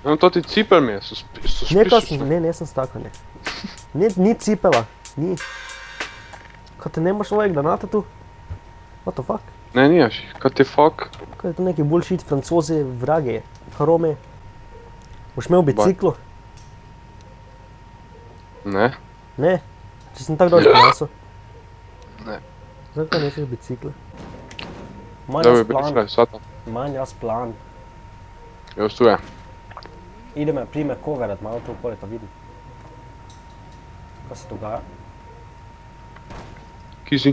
No, to ti cipel mi je, Ne, nisem stakal, ne. Ni cipela, ni. Kaj te nemaš ovega granata tu? What the fuck? Ne, nijaš, kaj ti fuck? Kaj je to neki bullshit, Francozi, vrage, Rome? Boš imel biciklo? Ne. Ne? Če sem tako dolž prinesel? Ne. Zakaj nečeš bicikla? Da bi prišla, sata. Manj jaz plan. Jaz tu je. Ide me prime coverat malo tu okoli, pa vidim. Kaj se dogaja? Kje si?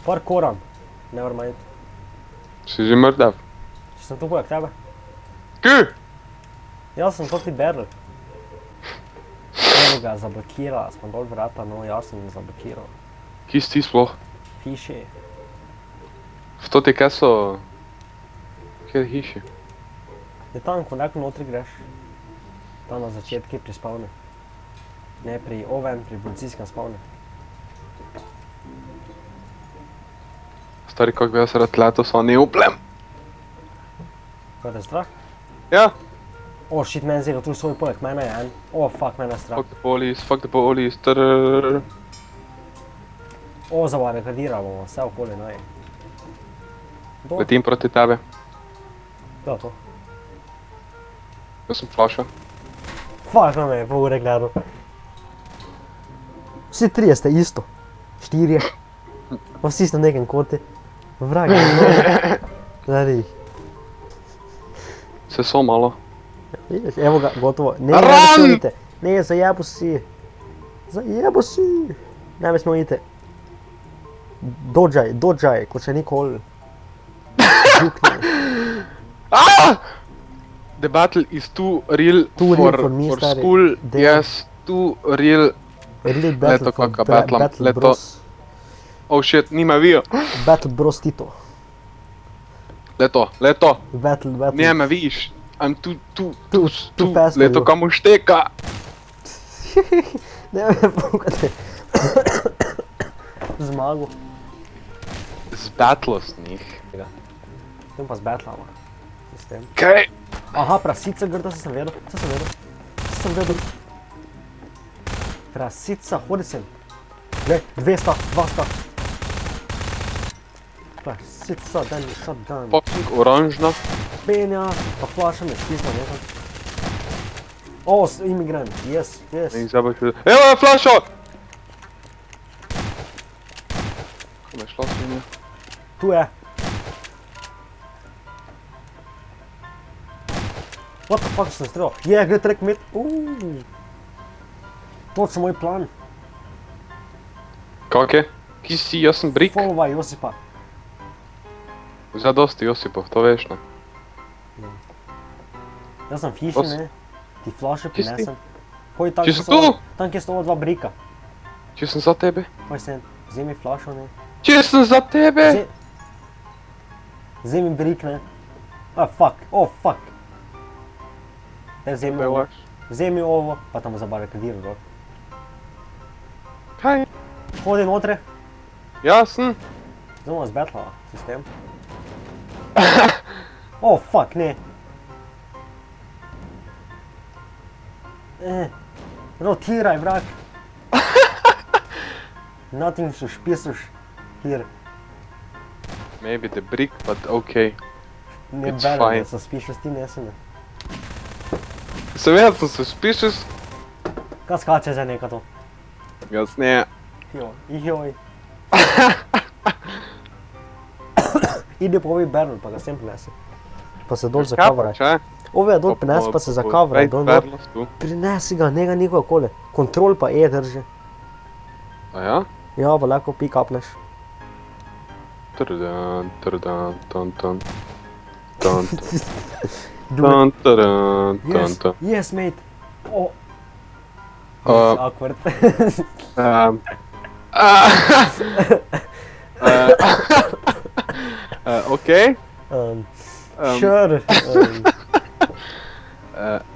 Parkoram. Never mind. Si že mrdav? Če sem tu poleg tebe? Kje? Jaz sem to ti berl. Evo ga, zablokirala smo dol vrata, no jaz sem zablokiral. Kje si ti sploh? Hiši. V to ti kaj so... Kjer hiši? Je tam, ko neko notri greš. Tam na začetki pri spavni. Ne pri oven, pri policijskem spavni. Stari, kako bi jaz rad leto, so ne uplem. Kaj te je strah? Ja. O, shit, meni zega tu svoj poleg, mene je en. O, fuck, mene je strah. Fuck the police, trrrr. O, zabarikadiramo, vse okoli naj. Kdo? Letim proti tebe. Kdo je to? Jaz sem flaša. Fuck, me je pol ure gledal. Vsi trije ste isto. 4. Pa vsi ste v nekem koti. Vragi, no. Zari. Se so malo. Vidiš, evo ga, gotovo. Ne, Run! Ne, zajebo si. Zajebo si. Ne bi smo ite. Dodžaj, kot še nikoli. Žukni. The battle is too real Too real for for me, stari. school. Damn. Yes, too real. Real Leto battle for kaka battlam, Battle leto. Bros. Oh shit, nima vijo. Battle Bros Tito. Leto. Battle. Ne me vidiš. I'm too fast for leto you. kam ušteka. Ne me pokate. Zmago. Zbatlost njih. Tem pa z batlama. Sistem. Kaj? Aha, prasica grda, sem vedel. Prasica, hodi sem. Glej, 200, 200. Prasica, dan je sad dan. Fucking oranžna. Benja, pa flaša me stisna nekam. O, imigrant, yes. In zdaj boš videl. Evo je flašo! Ko me je šla svinja? Tu je. What the fuck sem streljal? Gre trek met. Točno moj plan. Kak je? Ki si, jaz sem Brik. Followaj Josipa. Zdaj dosti Josipov, to veš, ne? Jaz sem fiši, ne? Ti flaše Kje si ti? prinesem. Hoj tam, Če si tu? Tam, kje sto dva brika. Če sem za tebe? Hoj sen, vzemi flašo, ne? Če sem za tebe! Vzemi brik, ne? Fuck, fuck. Vzemi ovo. Vzemi ovo, pa tamo zabarikadiral, bro. Kaj? Hodi notre. Jasen? Zdaj bomo zbetlala, sistem. Fuck, ne. Rotiraj, vrak. Nothing suspicious here. Maybe the brick, but okay. Ne It's berem, fine. da suspicious ti nesem. Seveda sem suspicious. Kaj skače za neka to? Jaz ne. Joj. Idi po ovi Bernal, pa ga sem prinesi. Pa se dol zakavraj. Ove dol prinesi, pa se zakavraj. Prinesi ga, njega nikoj okoli. Kontrol pa drži. A ja? Ja, pa lahko pick-upneš. Trdan. Yes, mate. Awkward. Okej. Sure.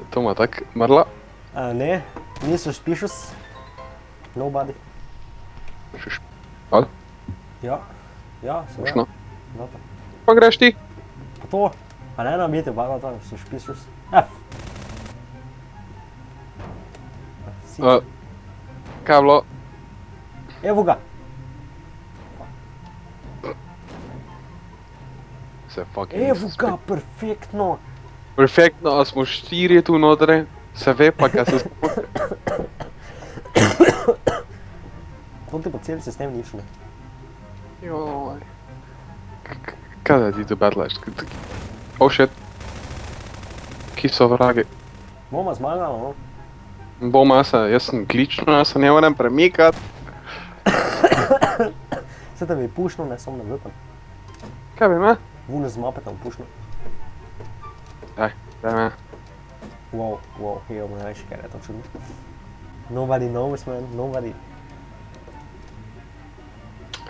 To ima tak mrla. Ne, ni suspicious. Nobody. Ali? Ja, seveda. Točno. Pa greš ti? To. Pa ne nam biti barva to, so špisus. F. Kaj je bilo? Evo ga. Se fucking... Evo ga, perfektno. Perfektno, a smo 4 tu notre. Se ve pa, kaj se... To ti po celi sistem nič ne. Joj. Kaj da ti tu battlaš? Oh shit. Ki so vragi? Bomo zmagali, no? Bom jaz sem glitčno, jaz se ne morem premikat. Se te bi pušnil, ne samo na vrpan. Kaj bi me? Vune z mapetom pušnil. Daj me. Wow, hej, bomo reči, kaj je to čudno. Nobody knows, man, nobody.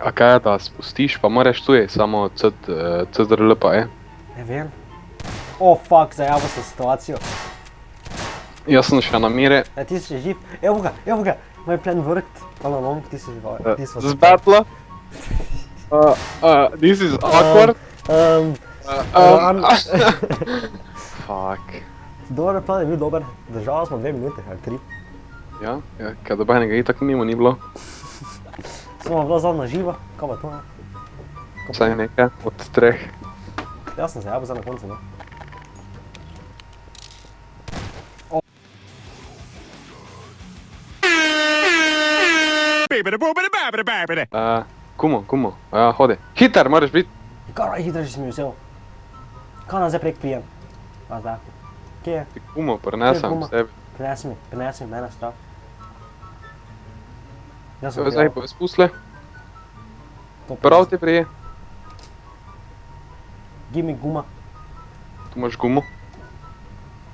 A kaj je da spustiš, pa moraš tu je samo CTRL pa je. Ne vem. Oh fuck, zajabo se situacijo. Jaz sem še na mire. Ti si še živ. Evo ga, moj plan worked. Hvala long, ti si živ. Z battle. This is awkward. Fuck. Dober plan je bil dober. Držali smo 2 minute, ali 3. Ja, kaj dobenega itak mimo ni bilo. Smo bila zadnja živa, kaj pa to, ne? Vsaj nekaj od 3. Jaz sem zajabo zdaj na koncu, ne? Kumo, hodi. Hiter moraš biti. Kaj hitro si mi vzel? Kaj nam zdaj prek pijem? A zdaj. Kje je? Kumo, prenesem sebi. Prinesi mi mene strah. Zdaj pa spusle. Prav ti prije. Give me guma. Tu imaš gumo.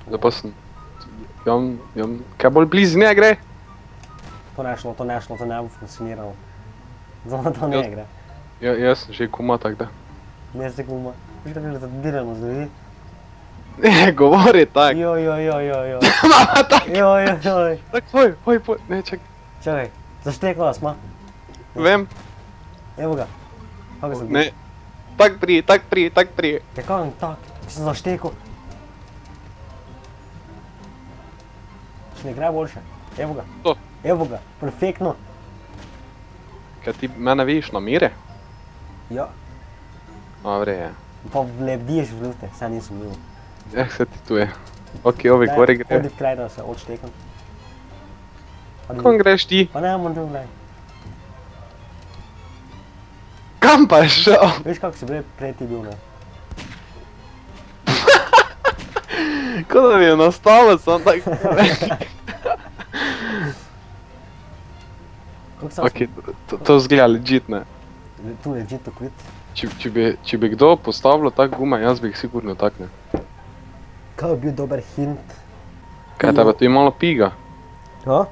Zdaj pa sem... Kaj bolj blizu ne gre? To ne bo funkcioniralo. Zato to ne gre. Jaz sem že guma, tak da. Ne si guma. Viš kaj je zadirano zdravi? Ne, govori tak. Joj. Mama tak. Joj. Tak, poj, ne, čakaj. Čakaj, zaštekala sma. Vem. Evo ga. Kako sem bil? Ne. Tak prije. Ja kaj tak? Sem zaštekal. Še ne gre boljše. Evo ga. To. Evo ga, perfektno. Kaj ti mene vidiš na mire? Ja. Dobre je. Pa lebdiš v lufte, saj nisem bil. Se ti tu je. Ok, ovi gori gre. Hodi v kraj, da se odštekam. Kam greš ti? Pa ne, moram gledaj. Kam pa je šel? Veš kako si prej ti bil, ne? Ko da mi je nastalo, sam tako rekel. Ok, to zgleda legit, ne? Tu legit to quit. Če bi kdo postavljal tak gume, jaz bi jih sigurno tak, ne? Kaj bi bil dober hint? Kaj, tebe tu je malo piga? Ha?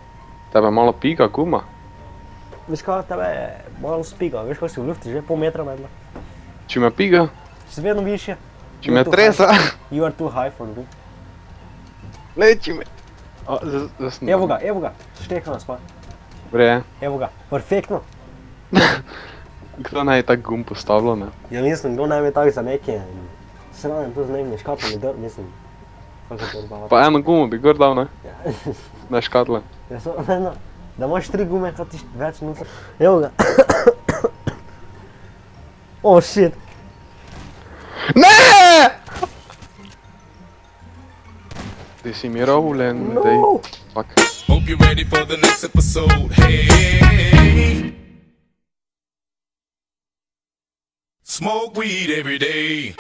Tebe malo piga guma? Veš kaj, tebe je malo spiga, veš kako si v lufti že pol metra medla. Če me piga? Si vedno višje. Če me tresa? You are too high for me. Leči me. Evo ga, štekam nas pa. Bre. Evo ga, perfektno. Kdo naj je tak gum postavljal, ne? Ja mislim, kdo naj bi tak za nekje. Sranem tu z nekimi škatlami dr, mislim. Kako to odbavati? Pa eno gumo bi gor dal, ne? Ne škatle. Ja, vedno, da imaš 3 gume, kaj ti več nuca. Evo ga. Oh shit. Ne! Ti si mirovljen, dej. Fuck. Hope you're ready for the next episode. Hey, smoke weed every day.